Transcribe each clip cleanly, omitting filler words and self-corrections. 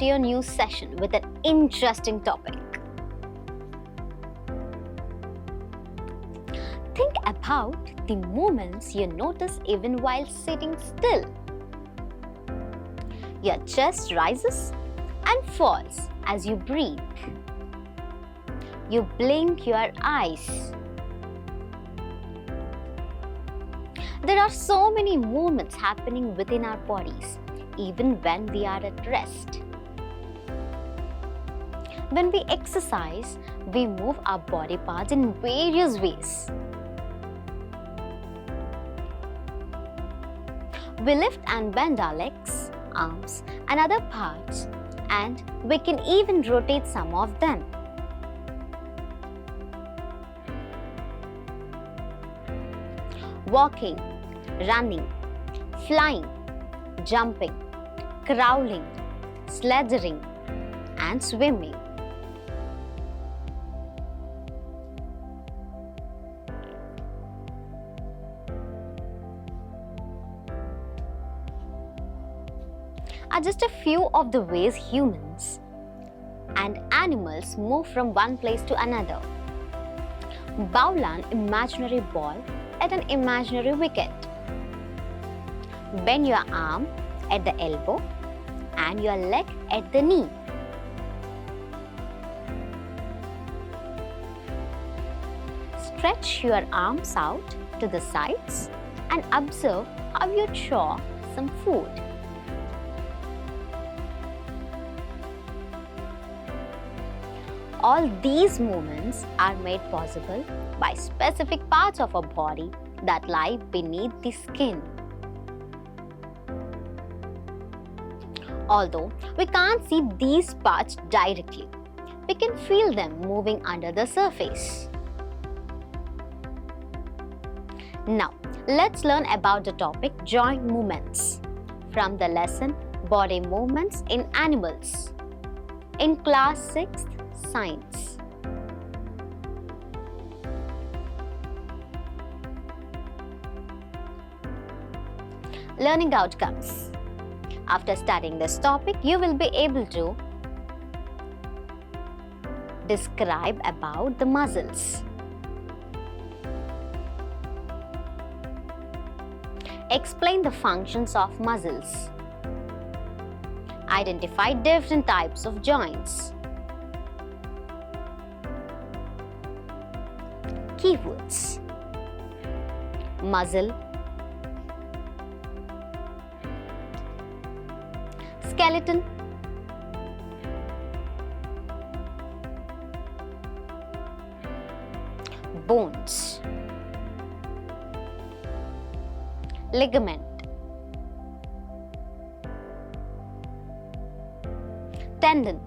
to your new session with an interesting topic. Think about the moments you notice even while sitting still. Your chest rises and falls as you breathe. You blink your eyes. There are so many movements happening within our bodies, even when we are at rest. When we exercise, we move our body parts in various ways. We lift and bend our legs, arms, and other parts, and we can even rotate some of them. Walking, running, flying, jumping, crawling, slithering, and swimming. Are just a few of the ways humans and animals move from one place to another. Bowl an imaginary ball at an imaginary wicket. Bend your arm at the elbow and your leg at the knee. Stretch your arms out to the sides and observe how you chew some food. All these movements are made possible by specific parts of our body that lie beneath the skin. Although we can't see these parts directly, we can feel them moving under the surface. Now, let's learn about the topic joint movements from the lesson Body Movements in Animals in Class 6th Science. Learning outcomes. After studying this topic, you will be able to describe about the muscles, explain the functions of muscles, identify different types of joints. Keywords: muscle, skeleton, bones, ligament, tendon,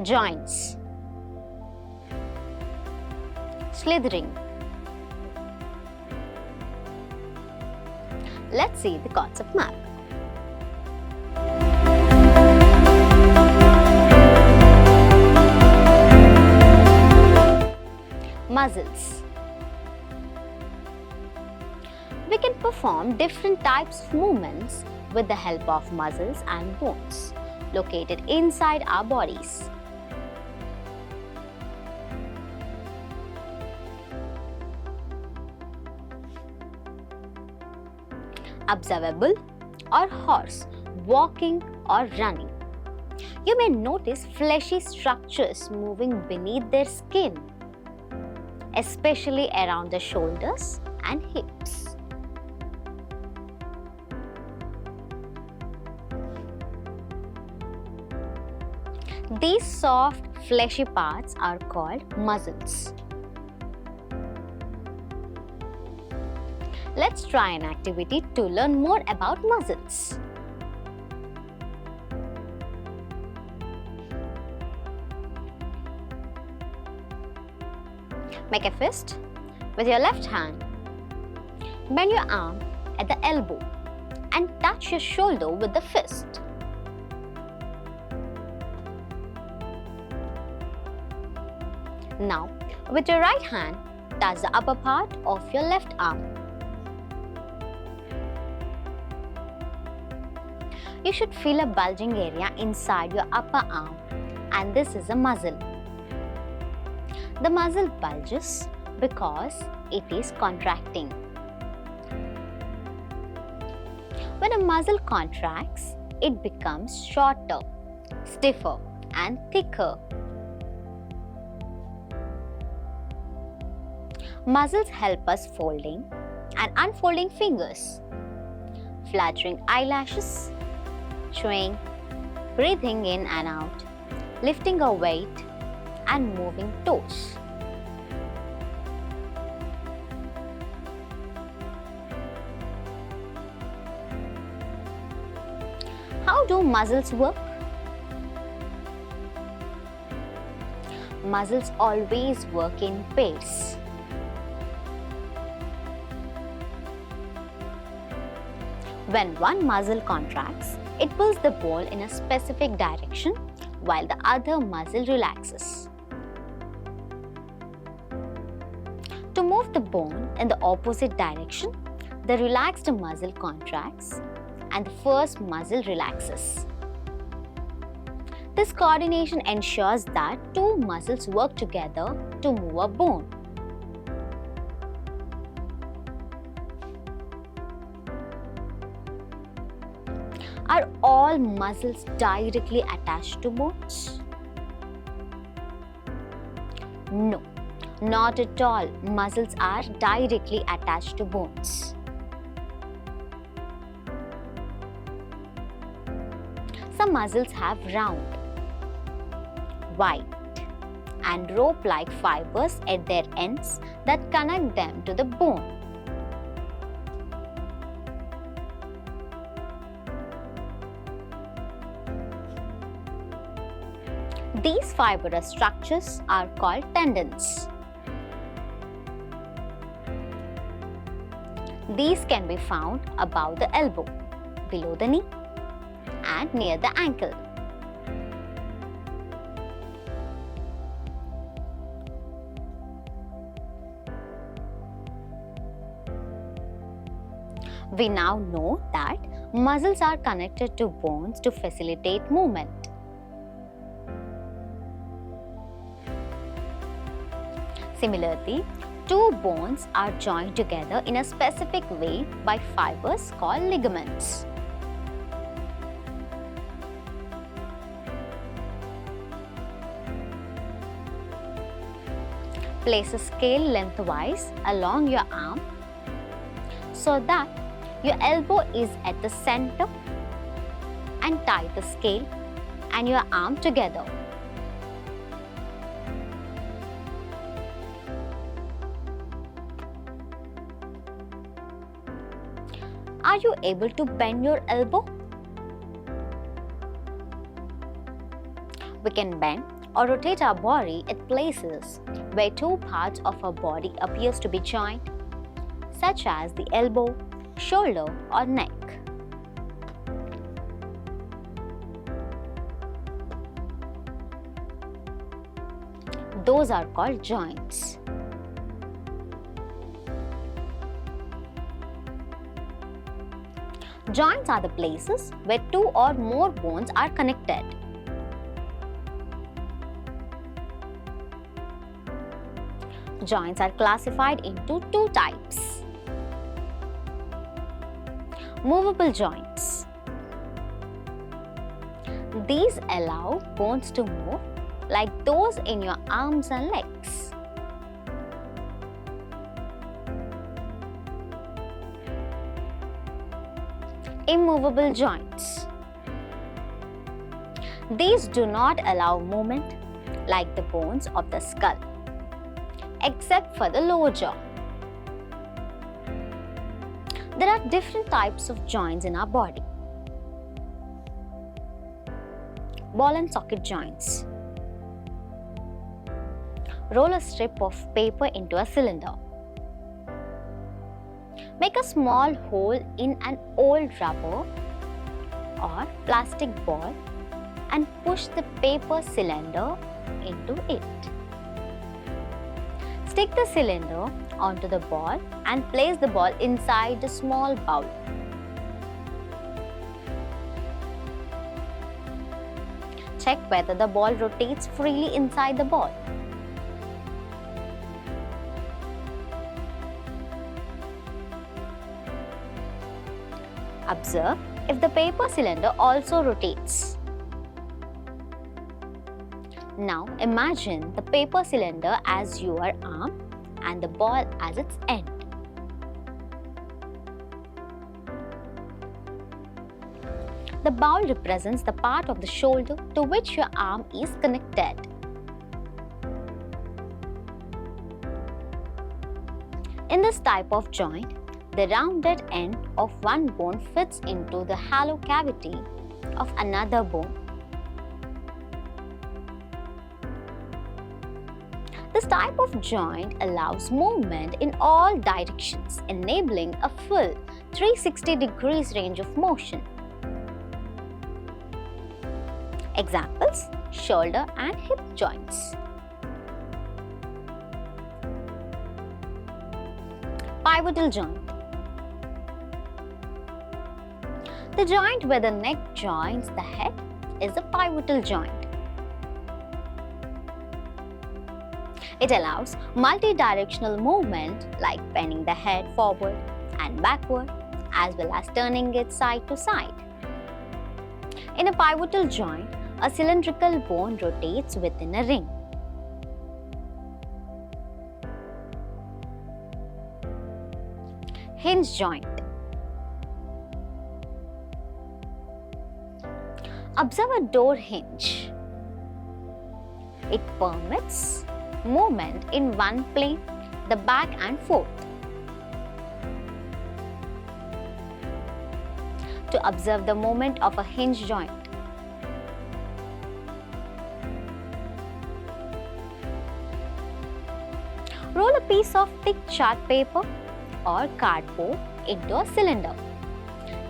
joints, slithering. Let's see the concept map. Muscles. We can perform different types of movements with the help of muscles and bones located inside our bodies. Observable or horse, walking or running. You may notice fleshy structures moving beneath their skin, especially around the shoulders and hips. These soft, fleshy parts are called muscles. Let's try an activity to learn more about muscles. Make a fist with your left hand. Bend your arm at the elbow and touch your shoulder with the fist. Now, with your right hand, touch the upper part of your left arm. You should feel a bulging area inside your upper arm, and this is a muscle. The muscle bulges because it is contracting. When a muscle contracts, it becomes shorter, stiffer, and thicker. Muscles help us folding and unfolding fingers, fluttering eyelashes, chewing, breathing in and out, lifting a weight, and moving toes. How do muscles work? Muscles always work in pairs. When one muscle contracts, it pulls the ball in a specific direction while the other muscle relaxes. To move the bone in the opposite direction, the relaxed muscle contracts and the first muscle relaxes. This coordination ensures that two muscles work together to move a bone. Are all muscles directly attached to bones? No, not at all. Muscles are directly attached to bones. Some muscles have round, wide, and rope-like fibers at their ends that connect them to the bone. These fibrous structures are called tendons. These can be found above the elbow, below the knee, and near the ankle. We now know that muscles are connected to bones to facilitate movement. Similarly, two bones are joined together in a specific way by fibers called ligaments. Place a scale lengthwise along your arm so that your elbow is at the center and tie the scale and your arm together. Are you able to bend your elbow? We can bend or rotate our body at places where two parts of our body appears to be joined, such as the elbow, shoulder, or neck. Those are called joints. Joints are the places where two or more bones are connected. Joints are classified into two types. Movable joints. These allow bones to move like those in your arms and legs. Immovable joints. These do not allow movement like the bones of the skull, except for the lower jaw. There are different types of joints in our body. Ball and socket joints. Roll a strip of paper into a cylinder. Make a small hole in an old rubber or plastic ball and push the paper cylinder into it. Stick the cylinder onto the ball and place the ball inside a small bowl. check whether the ball rotates freely inside the ball. Observe if the paper cylinder also rotates. Now imagine the paper cylinder as your arm and the ball as its end. The ball represents the part of the shoulder to which your arm is connected. In this type of joint, the rounded end of one bone fits into the hollow cavity of another bone. This type of joint allows movement in all directions, enabling a full 360 degrees range of motion. Examples: shoulder and hip joints. Pivotal joint. The joint where the neck joins the head is a pivotal joint. It allows multi-directional movement like bending the head forward and backward, as well as turning it side to side. In a pivotal joint, a cylindrical bone rotates within a ring. Hinge joint. Observe a door hinge. It permits movement in one plane, the back and forth. To observe the movement of a hinge joint, roll a piece of thick chart paper or cardboard into a cylinder.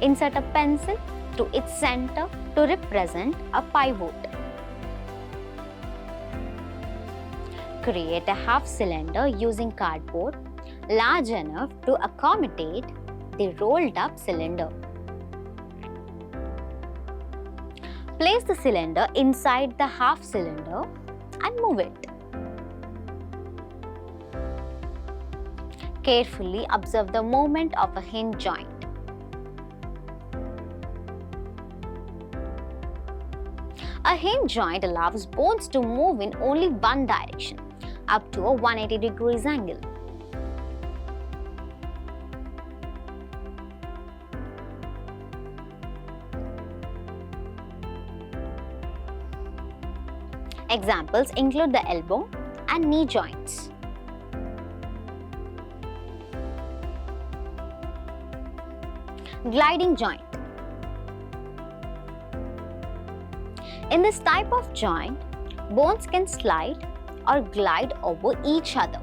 Insert a pencil to its center to represent a pivot. Create a half cylinder using cardboard large enough to accommodate the rolled up cylinder. Place the cylinder inside the half cylinder and move it. Carefully observe the movement of a hinge joint. A hinge joint allows bones to move in only one direction, up to a 180 degrees angle. Examples include the elbow and knee joints. Gliding joint. In this type of joint, bones can slide or glide over each other,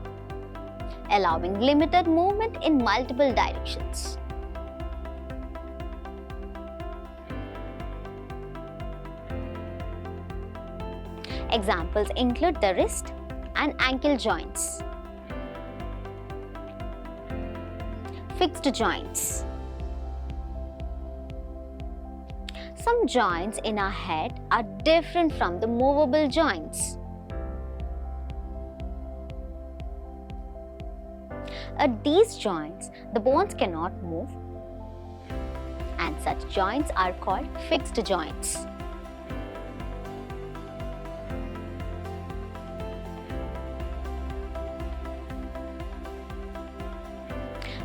allowing limited movement in multiple directions. Examples include the wrist and ankle joints. Fixed joints. Some joints in our head are different from the movable joints. At these joints, the bones cannot move, and such joints are called fixed joints.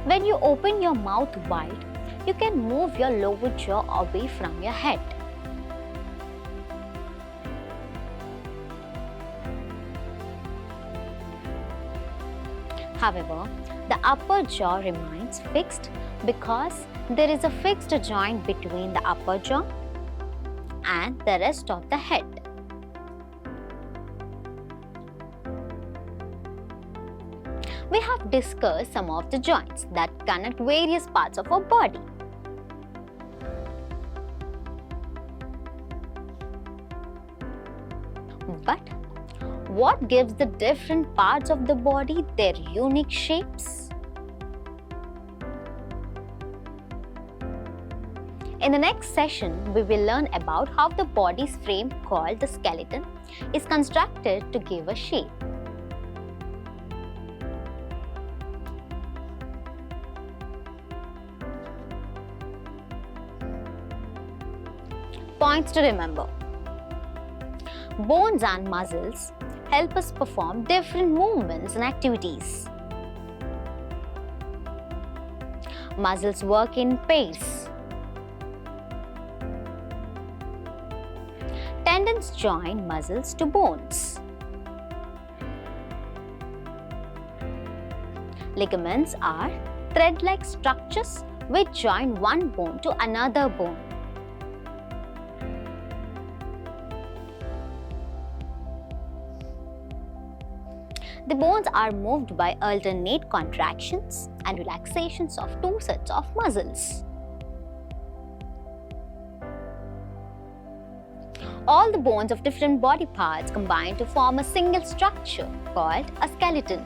When you open your mouth wide, you can move your lower jaw away from your head. However, the upper jaw remains fixed because there is a fixed joint between the upper jaw and the rest of the head. We have discussed some of the joints that connect various parts of our body. But what gives the different parts of the body their unique shapes? In the next session, we will learn about how the body's frame called the skeleton is constructed to give a shape. Points to remember. Bones and muscles help us perform different movements and activities. Muscles work in pairs. Tendons join muscles to bones. Ligaments are thread-like structures which join one bone to another bone. The bones are moved by alternate contractions and relaxations of two sets of muscles. All the bones of different body parts combine to form a single structure called a skeleton.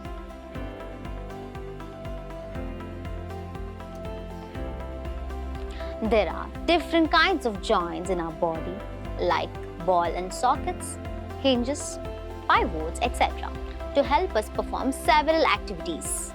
There are different kinds of joints in our body like ball and sockets, hinges, pivots, etc. to help us perform several activities.